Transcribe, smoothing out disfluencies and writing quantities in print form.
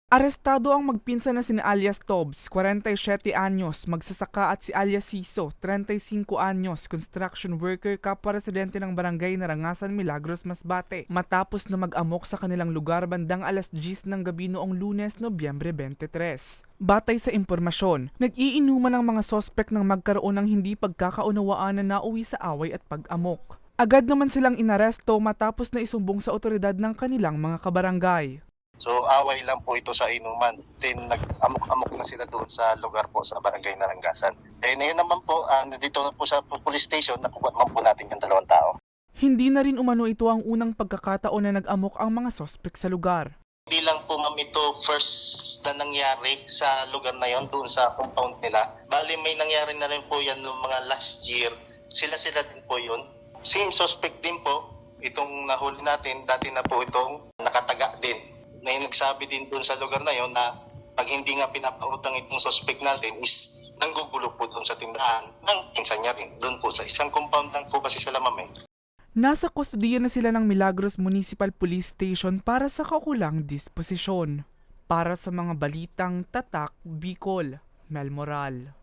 Arestado ang magpinsan na sina alias Tobs, 47 anyos, magsasaka at si alias Siso, 35 anyos, construction worker kapwa residente ng barangay Narangasan, Milagros, Masbate, matapos na mag-amok sa kanilang lugar bandang alas 10 ng gabi noong Lunes, Nobyembre 23. Batay sa impormasyon, nag-iinuman ang mga sospek ng magkaroon ng hindi pagkakaunawaan na nauwi sa away at pag-amok. Agad naman silang inaresto matapos na isumbong sa otoridad ng kanilang mga kabarangay. So away lang po ito sa inuman. Then nag-amok-amok na sila doon sa lugar po sa barangay Narangasan. Eh ngayon naman po, dito na po sa police station, nakuha naman po natin yung 2 tao. Hindi na rin umano ito ang unang pagkakataon na nag-amok ang mga sospek sa lugar. Hindi lang po ma'am ito first na nangyari sa lugar na yon doon sa compound nila. Bali may nangyari na rin po yan noong mga last year. Sila din po yun. Same suspect din po. Itong nahuli natin, dati na po itong nakataga din. May nagsabi din doon sa lugar na yon na pag hindi nga pinapautang itong suspect natin is nanggugulo po doon sa tindahan ng pinsan niya rin. Doon po sa isang compound lang po kasi sila ma'am. Nasa kustodiya na sila ng Milagros Municipal Police Station para sa kaukulang disposisyon. Para sa mga balitang Tatak, Bicol, Mel Moral.